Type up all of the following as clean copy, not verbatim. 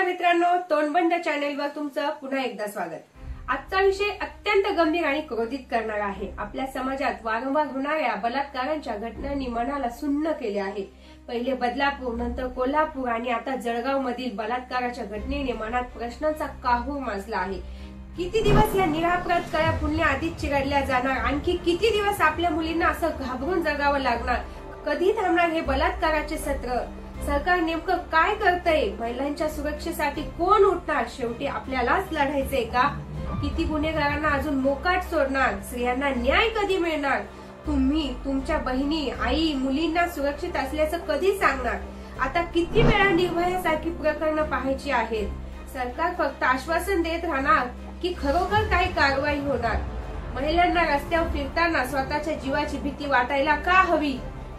मित्रांनो, तोंडबंद चॅनलवर तुमचं पुन्हा एकदा स्वागत। आजचा विषय अत्यंत गंभीर आणि क्रोधित करणारा आहे। आपल्या समाजात वारंवार होणाऱ्या बलात्कारांच्या घटनांनी मनाला सुन्न केले आहे। पहिले बदलापूर, नंतर कोल्हापूर आणि आता जळगाव मधील बलात्काराच्या घटनेने मनात प्रश्नांचा काहूर माजला आहे। किती दिवस या निरापराध कळ्या पुण्य आधीच चिरडल्या जाणार? आणखी किती दिवस आपल्या मुलींना असं घाबरून जगावं लागणार? कधी थांबणार हे बलात्काराचे सत्र? सरकार नेमकं काय करतंय? महिलांच्या सुरक्षेसाठी कोण उठणार? शेवटी आपल्यालाच लढायचंय का? किती गुन्हेगारांना अजून मोकाट सोडणार? स्त्रियांना न्याय कधी मिळणार? तुम्ही तुमच्या बहिणी, आई, मुलींना सुरक्षित असल्याचं कधी सांगणार? आता किती वेळा निर्भयासारखी प्रकरणं पाहायची आहेत? सरकार फक्त आश्वासन देत राहणार की खरोखर काही कारवाई होणार? महिलांना रस्त्यावर फिरताना स्वतःच्या जीवाची भीती वाटायला का हवी?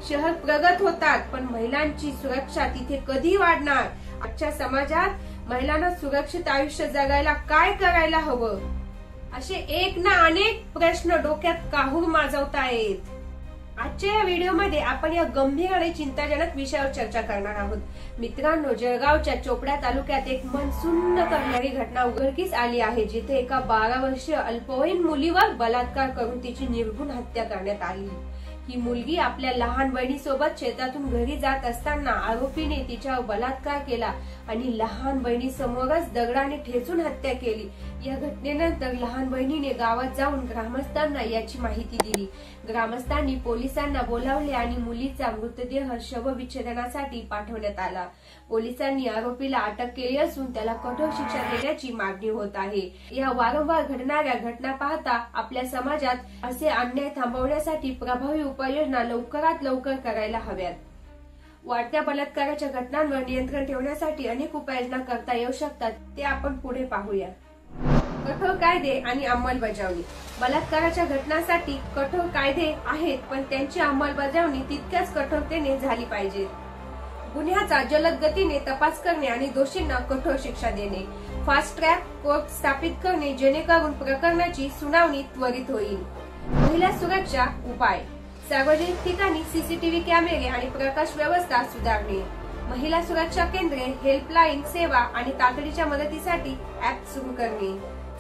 शहर प्रगत होतात, पण महिलांची सुरक्षा तिथे कधी वाढणार? आजच्या समाजात महिलांना सुरक्षित आयुष्य जगायला काय करायला हवं? असे एक ना अनेक प्रश्न डोक्यात काहूर माजवतायत। आजच्या या व्हिडिओमध्ये आपण या गंभीर आणि चिंताजनक विषयावर चर्चा करणार आहोत। मित्रांनो, जळगावच्या चोपडा तालुक्यात एक मन सुन्न करणारी घटना उघडकीस आली आहे, जिथे एका 12 वर्षीय अल्पवयीन मुलीवर बलात्कार करून तिची निर्घृण हत्या करण्यात आली। ही मुलगी आपल्या लहान बहिणीसोबत शेतातून घरी जात असताना आरोपीने तिच्यावर बलात्कार केला आणि लहान बहिणी समोरच दगडाने ठेचून हत्या केली। या घटनेनंतर लहान बहिणीने गावात जाऊन ग्रामस्थांना याची माहिती दिली। ग्रामस्थांनी पोलिसांना बोलावले आणि मुलीचा मृतदेह शवविच्छेदनासाठी पाठवण्यात आला। पोलिसांनी आरोपीला अटक केली असून त्याला कठोर शिक्षा देण्याची मागणी होत आहे। या वारंवार घडणाऱ्या घटना पाहता आपल्या समाजात असे अन्याय थांबवण्यासाठी प्रभावी उपाययोजना लवकरात लवकर करायला हव्यात। वाढत्या बलात्काराच्या घटनांवर नियंत्रण ठेवण्यासाठी अनेक उपाययोजना करता येऊ शकतात, ते आपण पुढे पाहूया। कठोर कायदे आणि अंमलबजावणी। बलात्काराच्या घटनांसाठी कठोर कायदे आहेत, पण त्यांची अंमलबजावणी तितक्याच कठोरतेने झाली पाहिजे। गुन्ह्याचा जलद गतीने तपास करणे आणि दोषींना कठोर शिक्षा देणे। फास्ट ट्रॅक कोर्ट स्थापित करणे, जेणेकरून प्रकरणाची सुनावणी त्वरित होईल। महिला सुरक्षा उपाय। सार्वजनिक ठिकाणी सीसीटीव्ही कॅमेरे आणि प्रकाश व्यवस्था सुधारणे। महिला सुरक्षा केंद्रे, हेल्पलाईन सेवा आणि तातडीच्या मदतीसाठी ऍप सुरू करणे।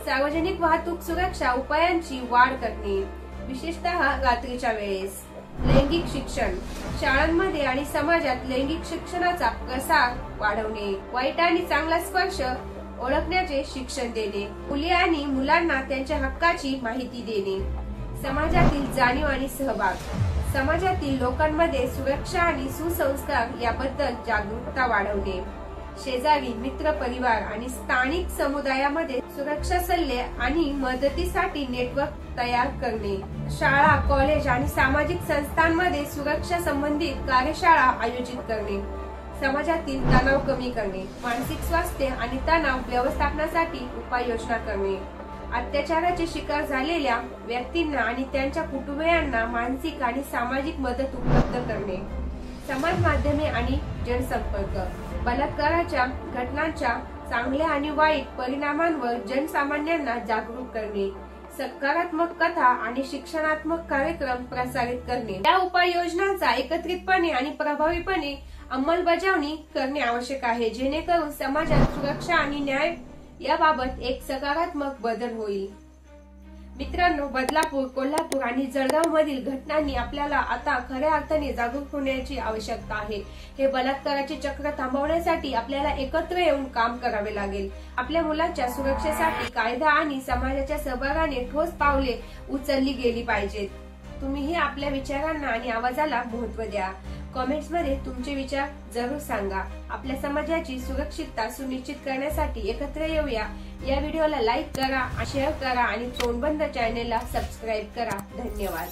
सार्वजनिक वाहतूक सुरक्षा उपायांची वाढ करणे, विशेषतः रात्रीच्या वेळेस। लैंगिक शिक्षण। शाळांमध्ये आणि समाजात लैंगिक शिक्षणाचा प्रसार वाढवणे। वाईट आणि चांगला स्पर्श ओळखण्याचे शिक्षण देणे। मुली आणि मुलांना त्यांच्या हक्काची माहिती देणे। समाजातील जाणीव आणि सहभाग। समाजातील लोकांमध्ये सुरक्षा आणि सुसंस्कार याबद्दल जागरूकता वाढवणे। शेजारी, मित्र परिवार आणि स्थानिक समुदायामध्ये सुरक्षा सल्ले आणि मदतीसाठी नेटवर्क तयार करणे। शाळा, कॉलेज आणि सामाजिक संस्थांमध्ये सुरक्षा संबंधित कार्यशाळा आयोजित करणे। समाजातील तणाव कमी करणे। मानसिक स्वास्थ्य आणि तणाव व्यवस्थापनासाठी उपाययोजना करणे। अत्याचाराची शिकार झालेल्या व्यक्तींना आणि त्यांच्या कुटुंबियांना मानसिक आणि सामाजिक मदत उपलब्ध करणे। समाज माध्यमे आणि जनसंपर्क। बलात्काराच्या घटनांच्या चांगल्या आणि वाईट परिणामांवर जनसामान्यांना जागरूक करणे। सकारात्मक कथा आणि शिक्षणात्मक कार्यक्रम प्रसारित करणे। या उपाययोजनांचा एकत्रितपणे आणि प्रभावीपणे अंमलबजावणी करणे आवश्यक आहे, जेणेकरून समाजात सुरक्षा आणि न्याय याबाबत एक सकारात्मक बदल होईल। मित्रांनो, बदलापूर, कोल्हापूर आणि जळगाव मधील घटनांनी आपल्याला आता खऱ्या अर्थाने जागरूक होण्याची आवश्यकता आहे। हे बलात्काराचे चक्र थांबवण्यासाठी आपल्याला एकत्र येऊन काम करावे लागेल। आपल्या मुलांच्या सुरक्षेसाठी कायदा आणि समाजाच्या सहभागाने ठोस पावले उचलली गेली पाहिजेत। तुम्हीही आपल्या विचारांना आणि आवाजाला महत्त्व द्या। कमेंट्स मध्ये तुमचे विचार जरूर सांगा। आपल्या समाजाची सुरक्षितता सुनिश्चित करण्यासाठी एकत्र येऊया। या व्हिडिओला लाईक करा, शेअर करा आणि तोंडबंद चॅनेलला सबस्क्राईब करा। धन्यवाद।